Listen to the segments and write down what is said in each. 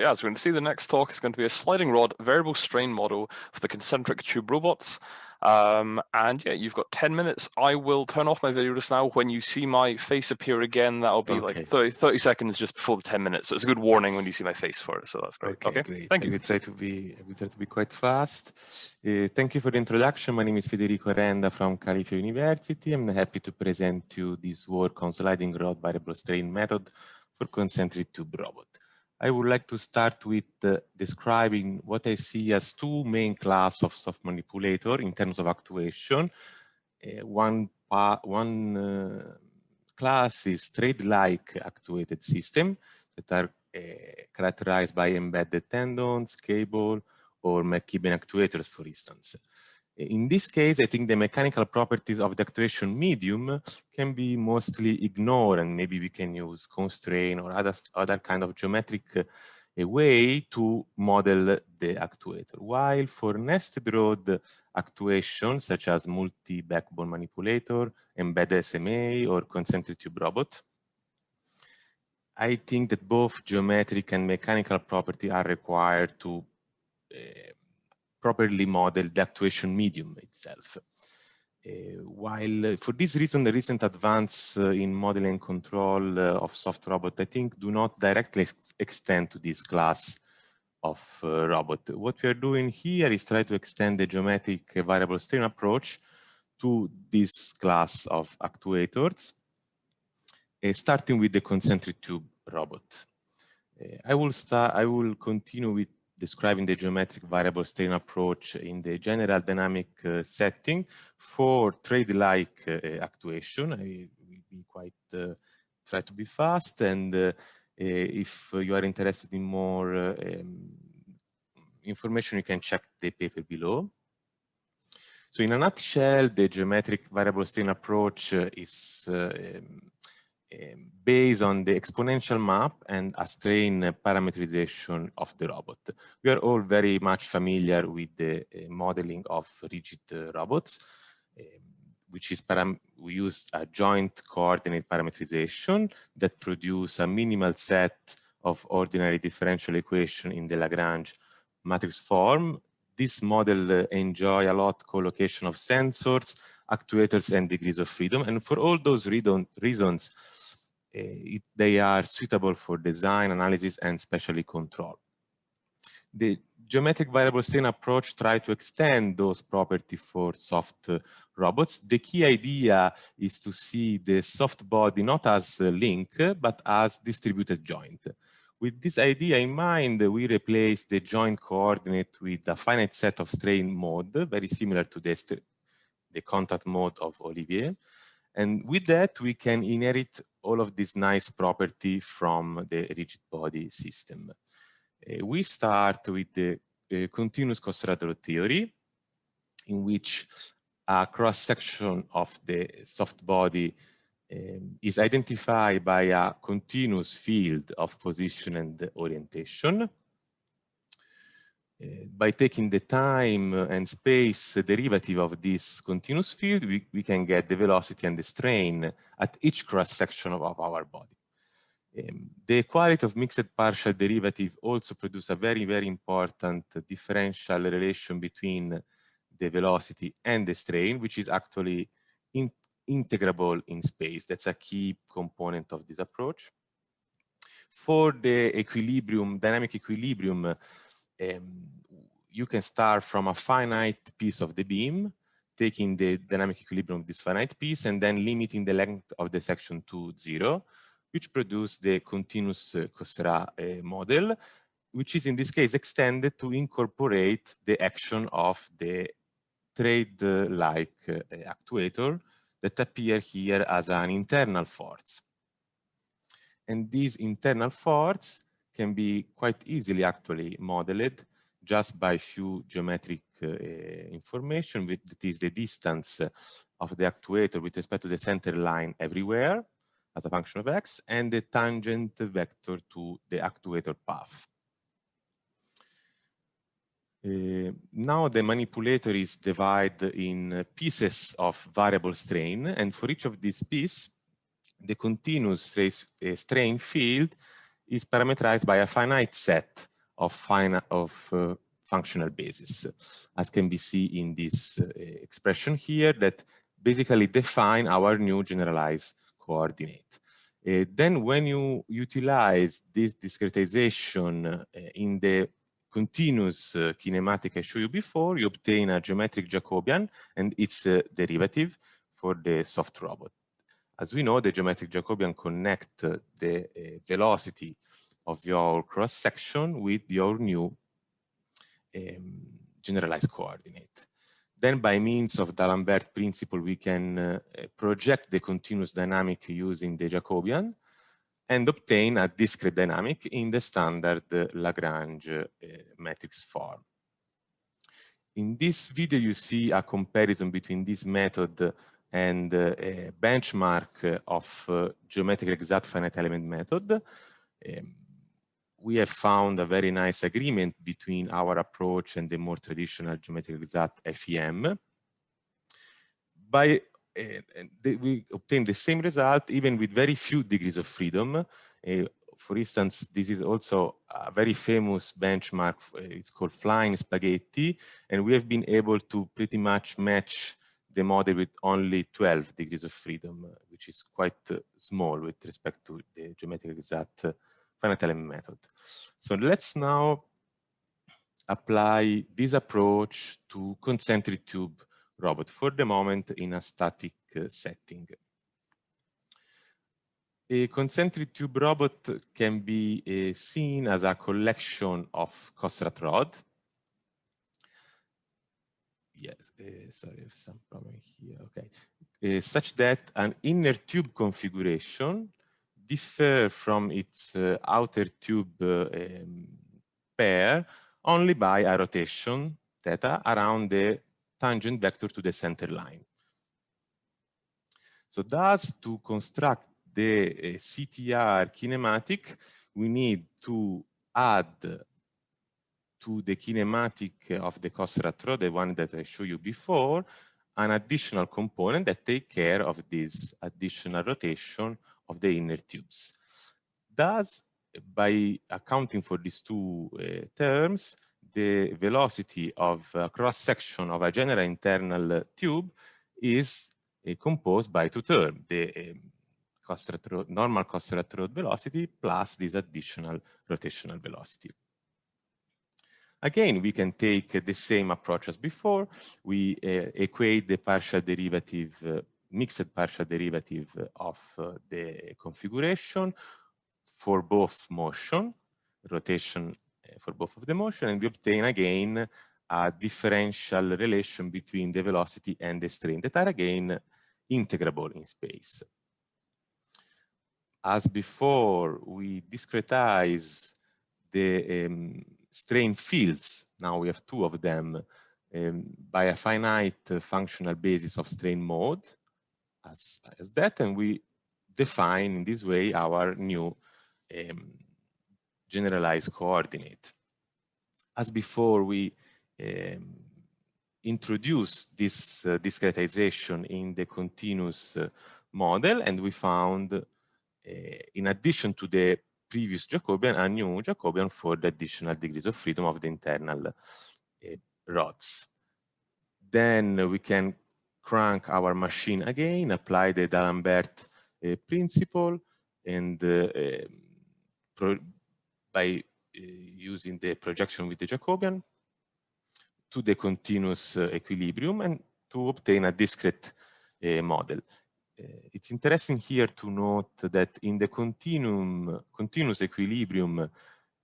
Yeah, so we're going to see the next talk is going to be a sliding rod variable strain model for the concentric tube robots. And yeah, you've got 10 minutes. I will turn off my video just now. When you see my face appear again, that'll be like 30 seconds just before the 10 minutes. So it's a good warning when you see my face for it. So that's great. Okay, great. Thank you. I will try to be quite fast. Thank you for the introduction. My name is Federico Arenda from Califa University. I'm happy to present to you this work on sliding rod variable strain method for concentric tube robot. I would like to start with describing what I see as two main classes of soft manipulator in terms of actuation. One class is thread-like actuated system that are characterized by embedded tendons, cable, or McKibben actuators, for instance. In this case, I think the mechanical properties of the actuation medium can be mostly ignored, and maybe we can use constraint or other kind of geometric way to model the actuator. While for nested rod actuation, such as multi-backbone manipulator, embedded SMA, or concentric tube robot, I think that both geometric and mechanical properties are required to properly model the actuation medium itself. While for this reason, the recent advance in modeling and control of soft robot, I think, do not directly extend to this class of robot. What we are doing here is try to extend the geometric variable strain approach to this class of actuators, starting with the concentric tube robot. I will continue with describing the geometric variable strain approach in the general dynamic setting for thread-like actuation. I will be quite try to be fast, and if you are interested in more information, you can check the paper below. So in a nutshell, the geometric variable strain approach is based on the exponential map and a strain parameterization of the robot. We are all very much familiar with the modeling of rigid robots, which is we use a joint coordinate parameterization that produce a minimal set of ordinary differential equation in the Lagrange matrix form. This model enjoy a lot collocation of sensors, actuators, and degrees of freedom. And for all those reasons, they are suitable for design, analysis, and especially control. The geometric variable strain approach tries to extend those properties for soft robots. The key idea is to see the soft body not as a link, but as distributed joint. With this idea in mind, we replace the joint coordinate with a finite set of strain mode, very similar to the contact mode of Olivier. And with that, we can inherit all of this nice property from the rigid body system. We start with the continuous conservator theory, in which a cross-section of the soft body is identified by a continuous field of position and orientation. By taking the time and space derivative of this continuous field, we can get the velocity and the strain at each cross-section of our body. The quality of mixed partial derivative also produce a very, very important differential relation between the velocity and the strain, which is actually integrable in space. That's a key component of this approach. For the equilibrium, dynamic equilibrium, you can start from a finite piece of the beam, taking the dynamic equilibrium of this finite piece, and then limiting the length of the section to 0, which produce the continuous Kossera model, which is in this case extended to incorporate the action of the thread-like actuator that appear here as an internal force. And this internal force can be quite easily actually modeled just by few geometric information, that is the distance of the actuator with respect to the center line everywhere as a function of x, and the tangent vector to the actuator path. Now the manipulator is divided in pieces of variable strain, and for each of these pieces, the continuous strain field is parameterized by a finite set of functional bases, as can be seen in this expression here, that basically define our new generalized coordinate. Then when you utilize this discretization in the continuous kinematic I showed you before, you obtain a geometric Jacobian and its derivative for the soft robot. As we know, the geometric Jacobian connect the velocity of your cross-section with your new generalized coordinate. Then by means of D'Alembert principle, we can project the continuous dynamic using the Jacobian and obtain a discrete dynamic in the standard Lagrange matrix form. In this video, you see a comparison between this method and a benchmark of geometrically exact finite element method. We have found a very nice agreement between our approach and the more traditional geometrically exact FEM. We obtain the same result even with very few degrees of freedom. For instance, this is also a very famous benchmark. It's called Flying Spaghetti, and we have been able to pretty much match the model with only 12 degrees of freedom, which is quite small with respect to the geometrically exact finite element method. So let's now apply this approach to concentric tube robot, for the moment in a static setting. A concentric tube robot can be seen as a collection of Kossrat rod. Yes, sorry, I have some problem here. Okay, such that an inner tube configuration differs from its outer tube pair only by a rotation theta around the tangent vector to the center line. So thus, to construct the CTR kinematic, we need to add to the kinematic of the Kossrat rod, the one that I showed you before, an additional component that takes care of this additional rotation of the inner tubes. Thus, by accounting for these two terms, the velocity of a cross-section of a general internal tube is composed by two terms, the normal Kossrat rod velocity plus this additional rotational velocity. Again, we can take the same approach as before. We equate the partial derivative, mixed partial derivative of the configuration for both motion, rotation for both of the motion, and we obtain again a differential relation between the velocity and the strain that are again integrable in space. As before, we discretize the strain fields. Now we have two of them by a finite functional basis of strain mode as that, and we define in this way our new generalized coordinate. As before, we introduce this discretization in the continuous model, and we found, in addition to the previous Jacobian, a new Jacobian for the additional degrees of freedom of the internal rods. Then we can crank our machine again, apply the D'Alembert principle, and by using the projection with the Jacobian to the continuous equilibrium and to obtain a discrete model. It's interesting here to note that in the continuous equilibrium,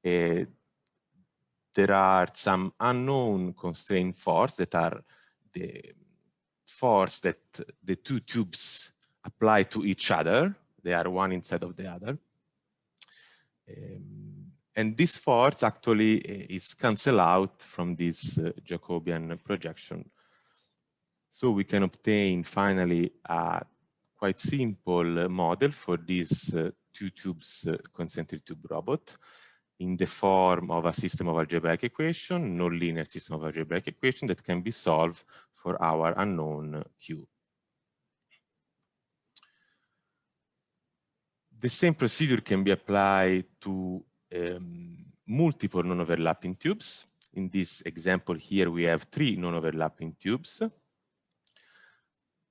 there are some unknown constraint force that are the force that the two tubes apply to each other. They are one inside of the other. And this force actually is cancelled out from this Jacobian projection. So we can obtain finally a quite simple model for this two tubes concentric tube robot in the form of a system of algebraic equation, nonlinear system of algebraic equation that can be solved for our unknown Q. The same procedure can be applied to multiple non-overlapping tubes. In this example here, we have 3 non-overlapping tubes.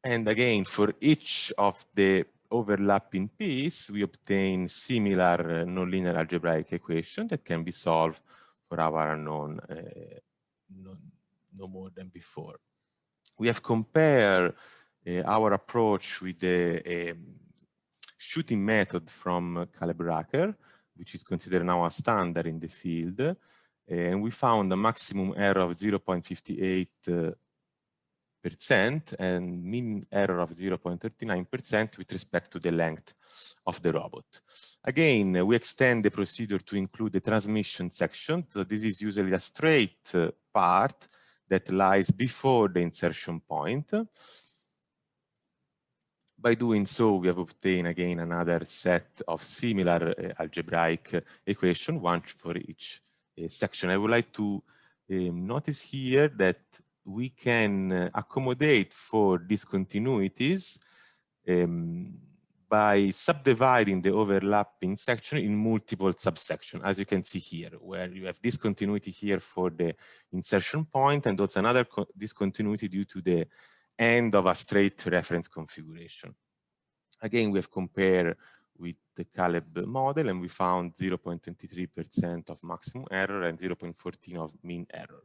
And again, for each of the overlapping piece, we obtain similar nonlinear algebraic equation that can be solved for our unknown no more than before. We have compared our approach with the shooting method from Caleb-Rucker, which is considered now a standard in the field. And we found a maximum error of 0.58% and mean error of 0.39% with respect to the length of the robot. Again, we extend the procedure to include the transmission section. So this is usually a straight part that lies before the insertion point. By doing so, we have obtained again another set of similar algebraic equation, one for each section. I would like to notice here that we can accommodate for discontinuities by subdividing the overlapping section in multiple subsections, as you can see here, where you have discontinuity here for the insertion point, and also another discontinuity due to the end of a straight reference configuration. Again, we have compared with the Caleb model, and we found 0.23% of maximum error and 0.14 of mean error.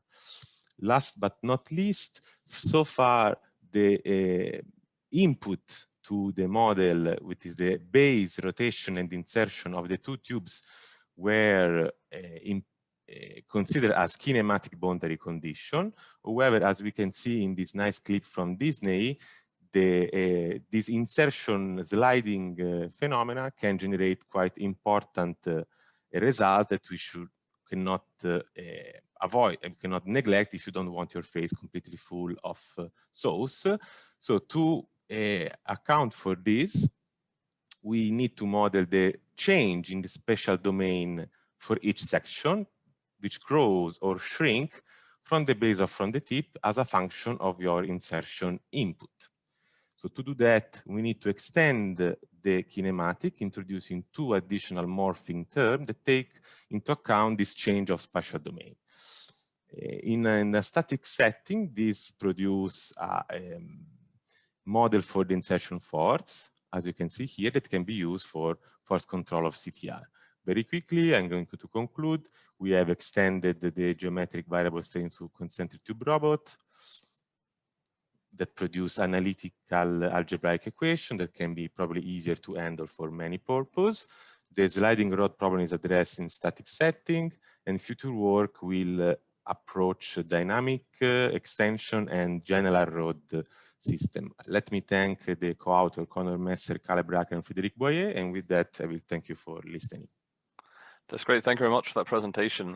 Last but not least, so far the input to the model, which is the base, rotation, and insertion of the 2 tubes, were considered as kinematic boundary condition. However, as we can see in this nice clip from Disney, this insertion sliding phenomena can generate quite important result that we cannot avoid and cannot neglect if you don't want your face completely full of sauce. So to account for this, we need to model the change in the spatial domain for each section, which grows or shrink from the base or from the tip as a function of your insertion input. So to do that, we need to extend the kinematic, introducing 2 additional morphing terms that take into account this change of spatial domain. In a static setting, this produces a model for the insertion force, as you can see here, that can be used for force control of CTR. Very quickly, I'm going to conclude. We have extended the geometric variable strain to concentric tube robot that produce analytical algebraic equation that can be probably easier to handle for many purposes. The sliding rod problem is addressed in static setting, and future work will approach dynamic extension and general rod system. Let me thank the co-author Conor Messer, Caleb-Rucker, and Frédéric Boyer, and with that, I will thank you for listening. That's great. Thank you very much for that presentation.